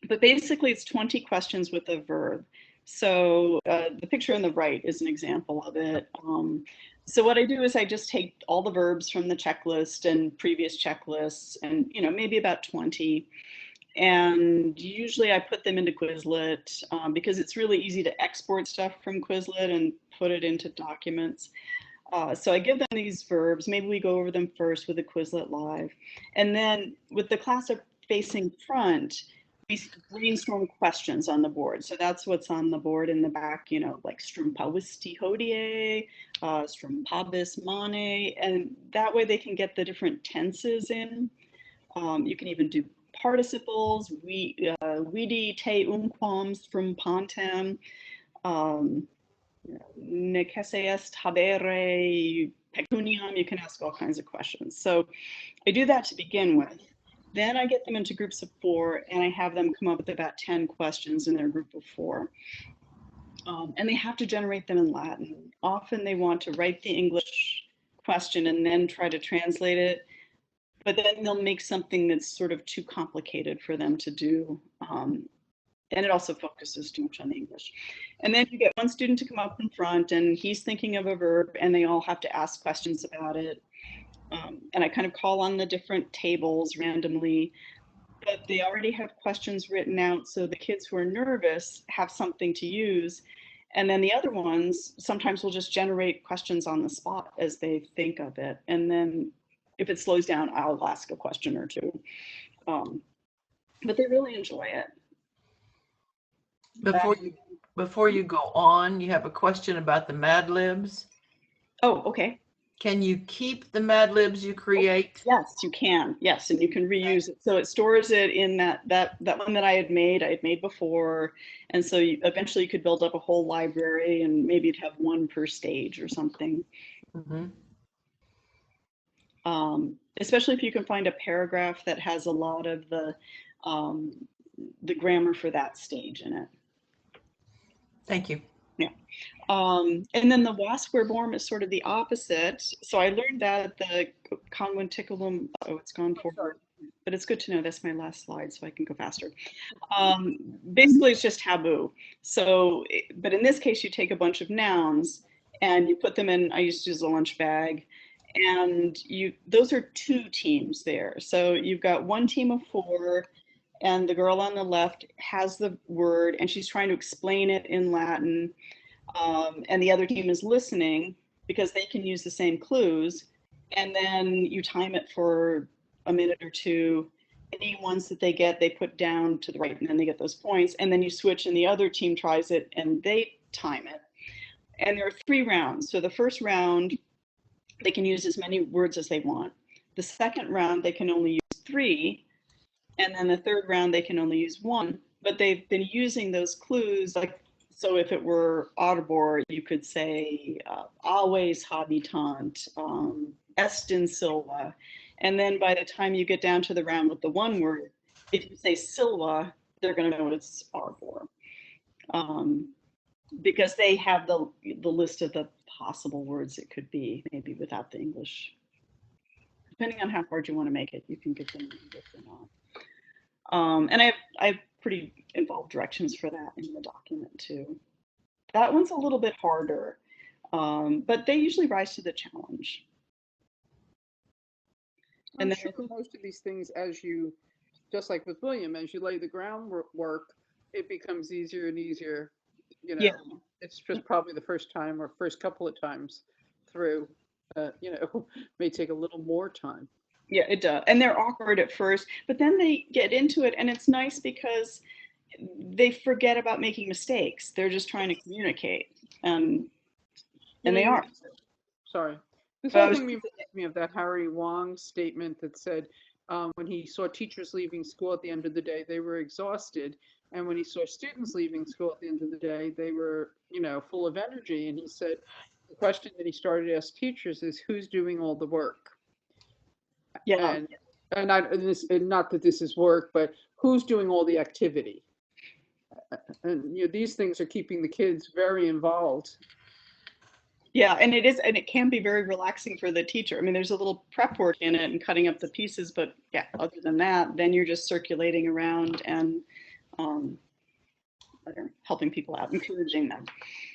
But basically, it's 20 questions with a verb. So the picture on the right is an example of it. So what I do is I just take all the verbs from the checklist and previous checklists, and you know, maybe about 20. And usually I put them into Quizlet because it's really easy to export stuff from Quizlet and put it into documents. So I give them these verbs. Maybe we go over them first with a Quizlet Live. And then with the class facing front, we brainstorm questions on the board. So that's what's on the board in the back, you know, like strumpavisti hodie, strumpabis mane, and that way they can get the different tenses in. You can even do participles, vidi te umquam strumpantem, necesse est habere pecuniam. You can ask all kinds of questions. So I do that to begin with. Then I get them into groups of 4, and I have them come up with about 10 questions in their group of 4. And they have to generate them in Latin. Often they want to write the English question and then try to translate it, but then they'll make something that's sort of too complicated for them to do. And it also focuses too much on the English. And then you get one student to come up in front and he's thinking of a verb and they all have to ask questions about it. And I kind of call on the different tables randomly, but they already have questions written out. So the kids who are nervous have something to use. And then the other ones sometimes will just generate questions on the spot as they think of it. And then if it slows down, I'll ask a question or two. But they really enjoy it. Before you go on, you have a question about the Mad Libs. Oh, okay. Can you keep the Mad Libs you create? Yes, you can. Yes, and you can reuse it. So it stores it in that one that I had made before, and so eventually you could build up a whole library, and maybe you'd have one per stage or something. Mm-hmm. Especially if you can find a paragraph that has a lot of the grammar for that stage in it. Thank you. Yeah. And then the Wasquerborm is sort of the opposite. So I learned that at the Conwenticulum. Oh, it's gone forward. But it's good to know. That's my last slide, so I can go faster. Basically, it's just taboo. So, but in this case, you take a bunch of nouns and you put them in, I used to use a lunch bag, and those are two teams there. So you've got one team of 4, and the girl on the left has the word, and she's trying to explain it in Latin. And the other team is listening because they can use the same clues. And then you time it for a minute or two. Any ones that they get, they put down to the right, and then they get those points. And then you switch, and the other team tries it, and they time it. And there are 3 rounds. So the first round, they can use as many words as they want. The second round, they can only use 3. And then the third round, they can only use 1. But they've been using those clues, like, so if it were Audibor, you could say always habitant, est in Silva. And then by the time you get down to the round with the 1 word, if you say Silva, they're going to know it's Audibor. Because they have the list of the possible words it could be, maybe without the English. Depending on how hard you want to make it, you can get them in English or not. And I have pretty involved directions for that in the document too. That one's a little bit harder, but they usually rise to the challenge. And then sure most of these things, as you, just like with William, as you lay the groundwork, it becomes easier and easier. You know, yeah. It's just probably the first time or first couple of times through, you know, may take a little more time. Yeah, it does. And they're awkward at first, but then they get into it, and it's nice because they forget about making mistakes. They're just trying to communicate, and they are. Sorry. This whole thing reminds me of that Harry Wong statement that said when he saw teachers leaving school at the end of the day, they were exhausted. And when he saw students leaving school at the end of the day, they were, you know, full of energy. And he said the question that he started to ask teachers is, who's doing all the work? Yeah. And not that this is work, but who's doing all the activity? And you know, these things are keeping the kids very involved. Yeah, and it is, and it can be very relaxing for the teacher. I mean, there's a little prep work in it and cutting up the pieces, but yeah, other than that, then you're just circulating around and helping people out, encouraging them.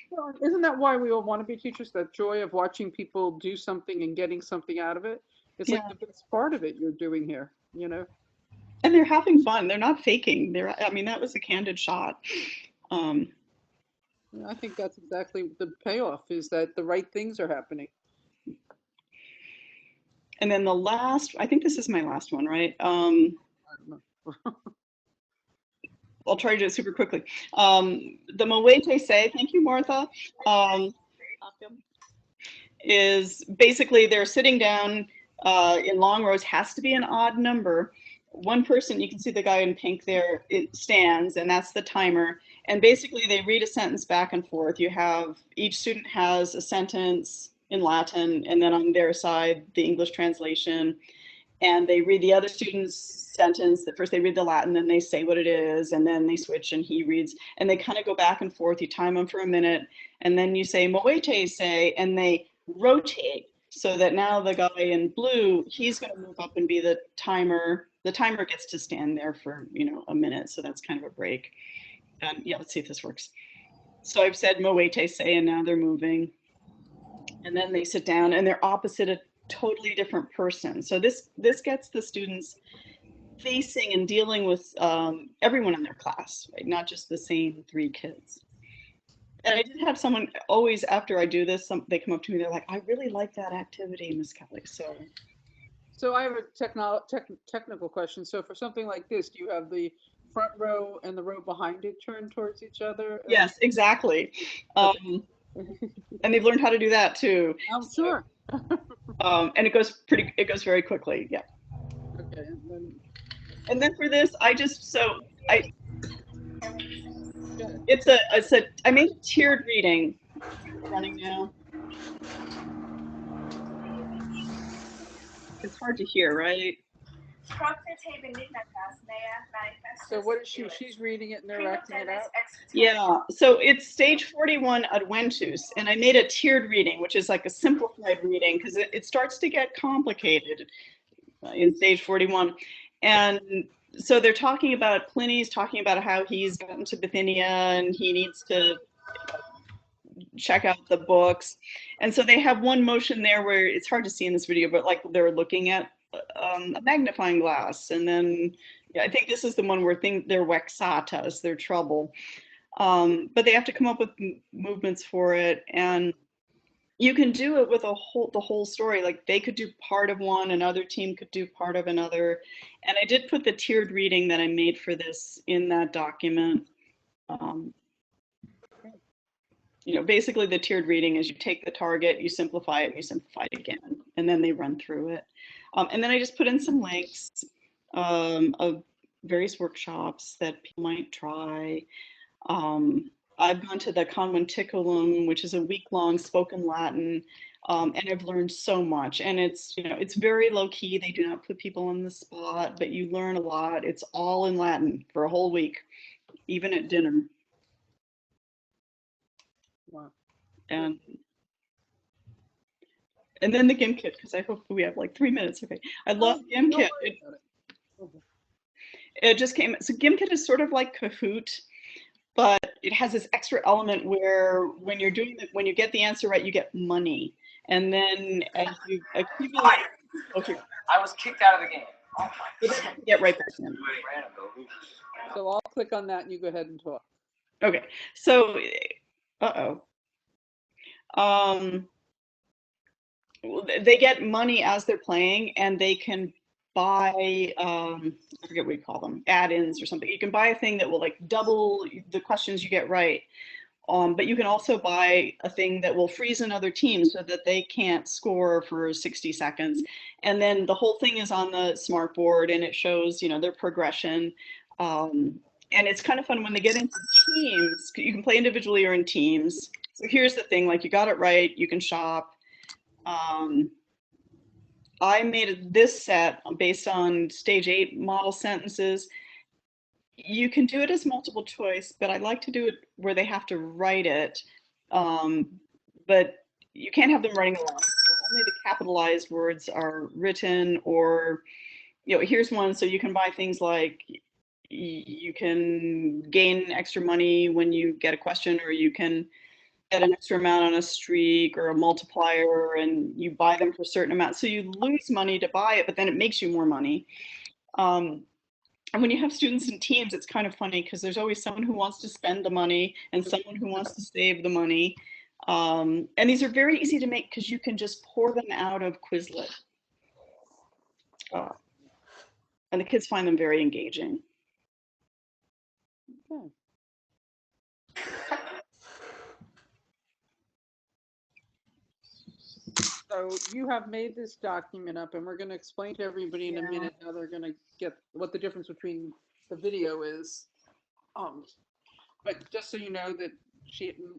Well, isn't that why we all want to be teachers? That joy of watching people do something and getting something out of it. It's like the best part of it you're doing here, you know? And they're having fun. They're not faking. I mean, that was a candid shot. I think that's exactly the payoff, is that the right things are happening. And then the last, I think this is my last one, right? I'll try to do it super quickly. The Moete Say, thank you, Martha, is basically they're sitting down in long rows, has to be an odd number. One person, you can see the guy in pink there, it stands, and that's the timer. And basically they read a sentence back and forth. You have, each student has a sentence in Latin, and then on their side, the English translation. and they read the other student's sentence. First they read the Latin, then they say what it is, and then they switch and he reads, and they kind of go back and forth. You time them for a minute, and then you say moete say, and they rotate so that now the guy in blue, he's going to move up and be the timer. The timer gets to stand there for, you know, a minute, so that's kind of a break. Yeah, let's see if this works. So I've said moete say, and now they're moving, and then they sit down, and they're opposite a totally different person. So this gets the students facing and dealing with everyone in their class, right? Not just the same 3 kids. And I did have someone always, after I do this, they come up to me, they're like, I really like that activity, Miss Kelly. So I have a technical question. So for something like this, do you have the front row and the row behind it turned towards each other? Yes, exactly. And they've learned how to do that too. I'm sure. And it goes very quickly. Yeah. Okay. And then for this, I made a tiered reading. Running now. It's hard to hear, right? So what is she? She's reading it and they're acting it out? Yeah, so it's stage 41 Adventus, and I made a tiered reading, which is like a simplified reading, because it starts to get complicated in stage 41. And so they're talking about, Pliny's talking about how he's gotten to Bithynia and he needs to check out the books. And so they have one motion there where it's hard to see in this video, but like they're looking at a magnifying glass. And then yeah, I think this is the one where they're vexatas, they're trouble. But they have to come up with movements for it. And you can do it with the whole story. Like they could do part of one, another team could do part of another. And I did put the tiered reading that I made for this in that document. You know, basically the tiered reading is you take the target, you simplify it, and you simplify it again, and then they run through it. And then I just put in some links of various workshops that people might try. I've gone to the Conventiculum, which is a week-long spoken Latin, and I've learned so much. And it's, you know, it's very low-key. They do not put people on the spot, but you learn a lot. It's all in Latin for a whole week, even at dinner. Wow. And then the GIM kit, because I hope we have like 3 minutes. Okay, I love GIM kit. It just came. So GIM kit is sort of like Kahoot, but it has this extra element where when you're doing it, when you get the answer right, you get money, and then as you accumulate. Okay. I was kicked out of the game. Oh my. Get right back in. So I'll click on that and you go ahead and talk. Okay, so they get money as they're playing, and they can buy I forget what you call them, add-ins or something. You can buy a thing that will like double the questions you get right, but you can also buy a thing that will freeze another team so that they can't score for 60 seconds. And then the whole thing is on the smart board, and it shows, you know, their progression. And it's kind of fun when they get into teams. You can play individually or in teams. So here's the thing, like you got it right, you can shop. I made this set based on stage 8 model sentences. You can do it as multiple choice, but I like to do it where they have to write it. But you can't have them writing along. Only the capitalized words are written, or, you know, here's one. So you can buy things like, you can gain extra money when you get a question, or you can get an extra amount on a streak or a multiplier, and you buy them for a certain amount. So you lose money to buy it, but then it makes you more money. And when you have students in teams, it's kind of funny because there's always someone who wants to spend the money and someone who wants to save the money. And these are very easy to make because you can just pour them out of Quizlet. And the kids find them very engaging. Okay. So you have made this document up, and we're going to explain to everybody in a minute how they're going to get what the difference between the video is. But just so you know that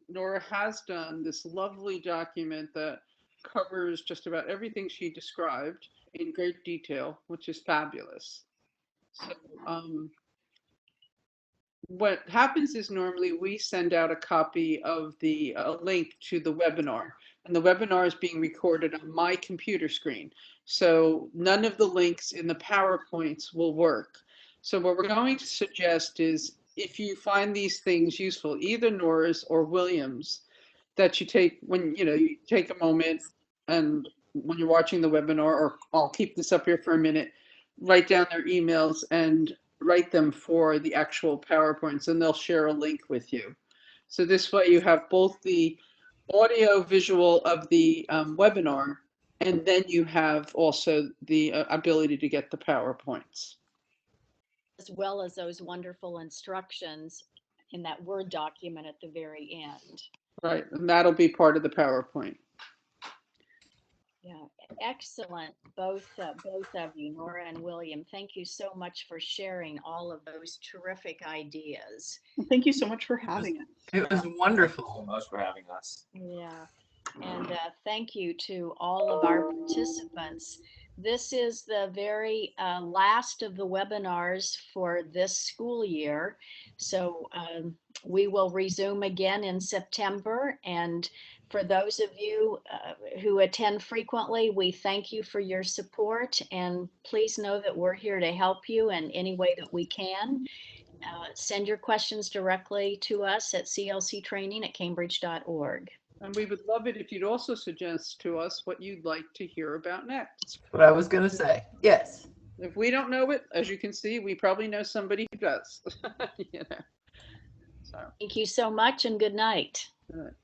Nora has done this lovely document that covers just about everything she described in great detail, which is fabulous. So what happens is normally we send out a copy of the link to the webinar, and the webinar is being recorded on my computer screen. So none of the links in the PowerPoints will work. So what we're going to suggest is if you find these things useful, either Nora's or William's, that you take when you take a moment and when you're watching the webinar, or I'll keep this up here for a minute, write down their emails and write them for the actual PowerPoints, and they'll share a link with you. So this way you have both the audio visual of the webinar, and then you have also the ability to get the PowerPoints. As well as those wonderful instructions in that Word document at the very end. Right, and that'll be part of the PowerPoint. Yeah, excellent, both of you, Nora and William. Thank you so much for sharing all of those terrific ideas. Well, thank you so much for having us. It was Thank you wonderful. so much for having us. Yeah, and thank you to all of our participants. This is the very last of the webinars for this school year. So we will resume again in September. And for those of you who attend frequently, we thank you for your support. And please know that we're here to help you in any way that we can. Send your questions directly to us at clctraining@cambridge.org. And we would love it if you'd also suggest to us what you'd like to hear about next. What I was going to say. Yes. If we don't know it, as you can see, we probably know somebody who does. So. Thank you so much and good night. Good.